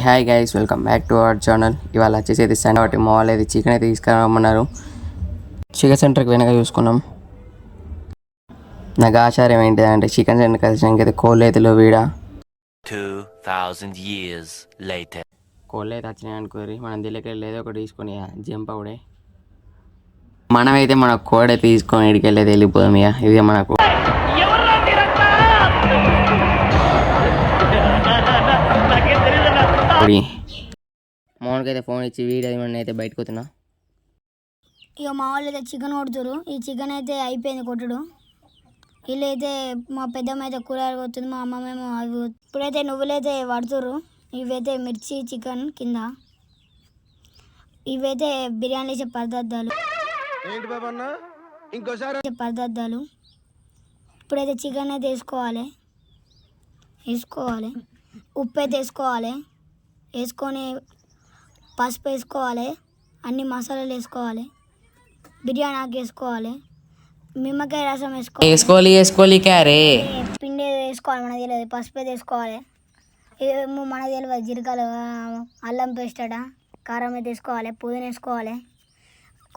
Hi guys, welcome back to our channel. ఇవాళ వచ్చేసి అయితే సండే ఒకటి మా వాళ్ళు అయితే చికెన్ అయితే తీసుకురమ్మన్నారు. చికెన్ సెంటర్కి వెనక చూసుకున్నాం. నాకు ఆచారం ఏంటిదంటే చికెన్ సెంటర్కి వచ్చినాక అయితే కోళ్ళు అయితే వీడ 2000 years later. కోళ్ళు అయితే వచ్చినాయి అనుకోరి మనం దిల్లకి లేదో ఒకటి తీసుకొని జంప్ అవుడే. మనమైతే మన కోడి తీసుకొని ఇడికెళ్ళేది వెళ్ళిపోదాం. ఇక ఇది మనకు మోహన్కి అయితే ఫోన్ ఇచ్చి వీడియో ఏమన్నా అయితే బయటకు వస్తున్నా. ఇక మా వాళ్ళు అయితే చికెన్ కొడుతురు. ఈ చికెన్ అయితే అయిపోయింది కొట్టుడు. వీళ్ళైతే మా పెద్దమ్మ అయితే కూరగాయలు కొడుతుంది, మా అమ్మమేమో అవి. ఇప్పుడైతే నువ్వులైతే పడుతురు. ఇవైతే మిర్చి చికెన్ కింద. ఇవైతే బిర్యానీ చేసే పదార్థాలు. ఇప్పుడైతే చికెన్ అయితే వేసుకోవాలి. ఉప్పు అయితే వేసుకొని పసుపు వేసుకోవాలి, అన్ని మసాలాలు వేసుకోవాలి, బిర్యానీ ఆకు వేసుకోవాలి, నిమ్మకాయ రసం వేసుకోవాలి క్యారే పిండి వేసుకోవాలి. మనకు తెలియదు, పసుపు అయితే వేసుకోవాలి. ఏమో మనకు తెలియదు, జీలకర్ర అల్లం పేస్ట్ అట, కారం అయితే వేసుకోవాలి, పుదీనా వేసుకోవాలి,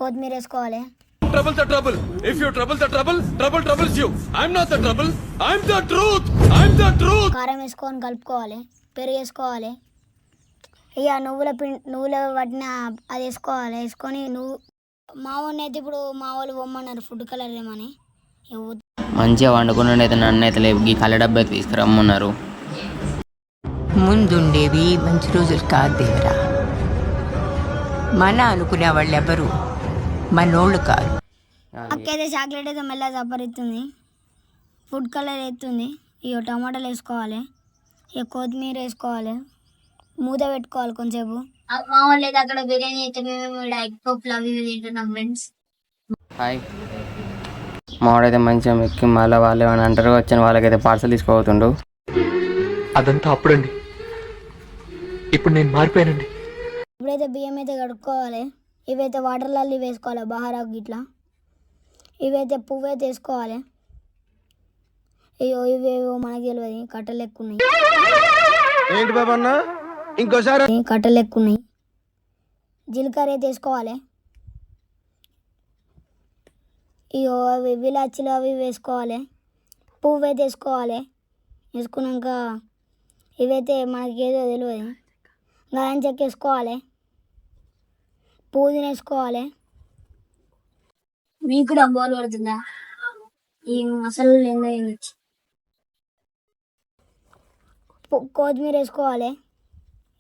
కొత్తిమీర వేసుకోవాలి. Trouble the trouble. If you trouble the trouble, trouble troubles you. I'm not the trouble. I'm the truth. I'm the truth. కారం వేసుకొని కలుపుకోవాలి, పెరుగు వేసుకోవాలి. ఇక నువ్వుల పట్టిన అది వేసుకొని మా వాడిని అయితే ఇప్పుడు మా వాళ్ళు పొమ్మన్నారు ఫుడ్ కలర్ ఏమని. మంచిగా వండుకుని అయితే నన్ను అయితే లేవు ఈ కళ్ళ డబ్బా తీసుకురమ్మన్నారు. ముందుండేవి మంచి రోజులు కాదు దేవరా. మన అనుకునే వాళ్ళు ఎవరు మనోళ్ళు కాదు. అక్కైతే చాక్లెట్ అయితే మెల్లగా చప్పరిస్తుంది, ఫుడ్ కలర్ ఎత్తుంది. ఇక టమాటాలు వేసుకోవాలి, ఇక కొత్తిమీర వేసుకోవాలి, మూత పెట్టుకోవాలి కొంచెంసేపు. మా వాళ్ళు అయితే అక్కడ బిర్యానీ అయితే మేము ఎగ్ పప్పులు అవి తింటున్నాం ఫ్రెండ్స్. హాయ్, మావాడైతే మంచిగా మెక్కి మళ్ళీ వాళ్ళు ఏమైనా అంటారు వచ్చిన వాళ్ళకైతే పార్సల్ తీసుకోబోతుండు. అదంతా అప్పుడండి, ఇప్పుడు నేను మారిపోయానండి. ఇప్పుడైతే బియ్యం అయితే కడుక్కోవాలి. ఇవైతే వాటర్లలో వేసుకోవాలి, బహారాకు గిట్లా. ఇవైతే పువ్వు అయితే వేసుకోవాలి. ఇవేవో మనకి తెలియదు, కట్టలు ఎక్కువ ఉన్నాయి. కట్టలు ఎక్కువ ఉన్నాయి. జీలకర్ర అయితే వేసుకోవాలి. ఇవో అవి విలాచీలు అవి వేసుకోవాలి. పువ్వు అయితే వేసుకోవాలి. వేసుకున్నాక ఇవైతే మనకి ఏదో తెలియదు, గరం చెక్క వేసుకోవాలి, పుదీనా వేసుకోవాలి. మీకు కూడా బోల్ పడుతుందా ఈ మసాలాలు ఏందో? కొత్తిమీర వేసుకోవాలి.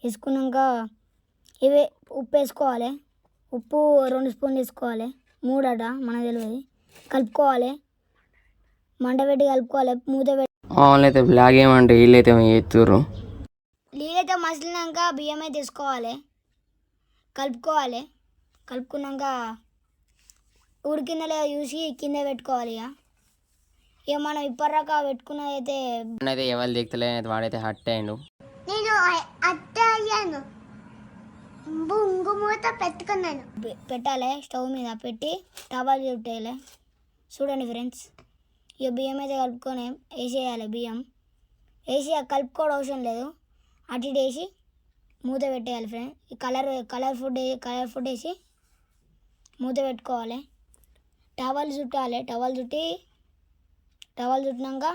వేసుకున్నాక ఇవే ఉప్పు వేసుకోవాలి. ఉప్పు 2 స్పూన్లు వేసుకోవాలి, 3 అట మనకు తెలియదు. కలుపుకోవాలి, మంట పెట్టి కలుపుకోవాలి, మూత పెట్టి. అయితే బ్లాగ్ ఏమంటే వీళ్ళైతే ఎత్తుర్రు. నీళ్ళైతే మసిలినాక బియ్యం అయితే వేసుకోవాలి, కలుపుకోవాలి. కలుపుకున్నాక ఉడికిందలే చూసి కింద పెట్టుకోవాలి. ఇక మనం ఇప్పటిదాకా పెట్టుకున్నది అయితే ఎవరు దిగుతలే, వాడైతే హట్ అయ్యిండు. నేను అయ్యాను, బొంగు మూత పెట్టుకున్నాను. పెట్టాలి, స్టవ్ మీద పెట్టి టవల్ చుట్టేయాలి. చూడండి ఫ్రెండ్స్, ఇక బియ్యం అయితే కలుపుకొని వేసేయాలి. బియ్యం వేసి కలుపుకోవడం అవసరం లేదు, అటు ఇటు వేసి మూత పెట్టేయాలి ఫ్రెండ్. ఈ కలర్ ఫుడ్ వేసి మూత పెట్టుకోవాలి. టవల్ చుట్టాలి. టవల్ చుట్టినాక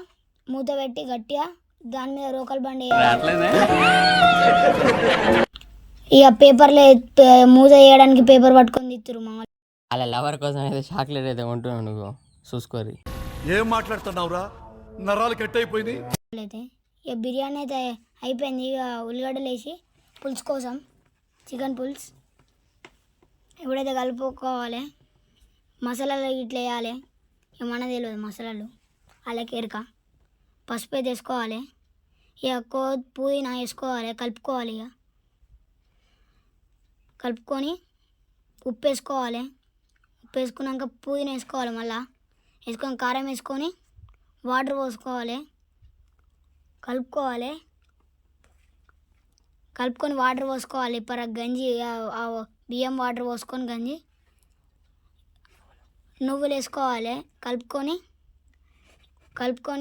మూత పెట్టి గట్టిగా దాని మీద రోకల్ బండి ఇక పేపర్లో మూత వేయడానికి పేపర్ పట్టుకొని తిత్తురు మా అలా లవర్ కోసం అయితే చాక్లెట్ అయితే ఉంటున్నావు నువ్వు చూసుకోరి. ఏం మాట్లాడుతున్నావురా? నరాలు కట్ అయిపోయింది. అయితే ఇక బిర్యానీ అయితే అయిపోయింది. ఇక ఉల్లిగడ్డలు వేసి పులుసు కోసం చికెన్ పులుసు ఎప్పుడైతే కలుపుకోవాలి. మసాలాలు ఇట్లా వేయాలి. ఇక మన తెలియదు మసాలాలు, అలాగే ఎరక పసుపు అయితే వేసుకోవాలి. ఇక పుదీనా వేసుకోవాలి, కలుపుకోవాలి. ఇక కలుపుకొని ఉప్పు వేసుకోవాలి. ఉప్పు వేసుకున్నాక పుదీనా వేసుకోవాలి. మళ్ళీ వేసుకొని కారం వేసుకొని వాటర్ పోసుకోవాలి, కలుపుకొని వాటర్ పోసుకోవాలి. గంజి బియ్యం వాటర్ పోసుకొని గంజి నువ్వులు వేసుకోవాలి. కలుపుకొని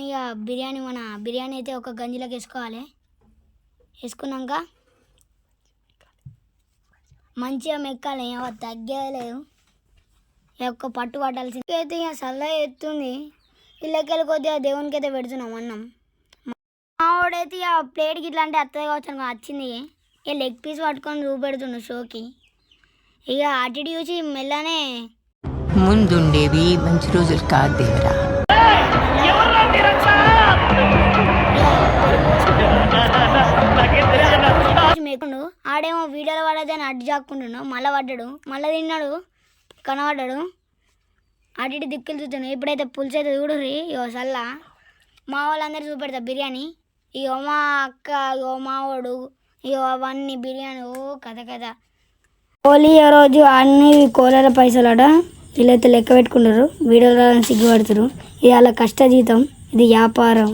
ఇక బిర్యానీ అయితే ఒక గంజిలోకి వేసుకోవాలి. వేసుకున్నాక మంచిగా మెక్కాలి, తగ్గలేదు. ఒక్క పట్టు పట్టాల్సింది అయితే ఇక సల్లా ఎత్తుంది. ఇళ్ళకెళ్ళి కొద్దిగా దేవునికి అయితే పెడుతున్నాం అన్నం. మావాడైతే ఇక ప్లేట్కి ఇట్లా అంటే అత్తది కావచ్చు అనుకో వచ్చింది. ఇక లెగ్ పీస్ పట్టుకొని చూపెడుతుండు షోకి. ఇక అటు చూసి మెల్లనే ముందుండేవి మంచి రోజులు కాదు దేవరా. మేకుండు ఆడేమో వీడియోలో పడదని అడ్డు చాక్కుంటున్నాడు. మళ్ళీ పడ్డాడు, మళ్ళీ తిన్నాడు, కనబడ్డాడు. అటు ఇటు దిక్కులు చూస్తున్నాడు. ఇప్పుడైతే పులుసు అయితే చూడుర్రి. ఇగో సల్లా మా వాళ్ళందరూ చూపెడతా బిర్యానీ. ఇగో మా అక్క, ఇగో మావాడు, ఇగో అవన్నీ బిర్యానీ. ఓ కథ హోలీ రోజు అన్ని కోలర పైసలట. వీళ్ళైతే లెక్క పెట్టుకుంటారు. వీడియోలో సిగ్గుపడుతున్నారు. ఇది వాళ్ళ కష్టజీతం, ఇది వ్యాపారం.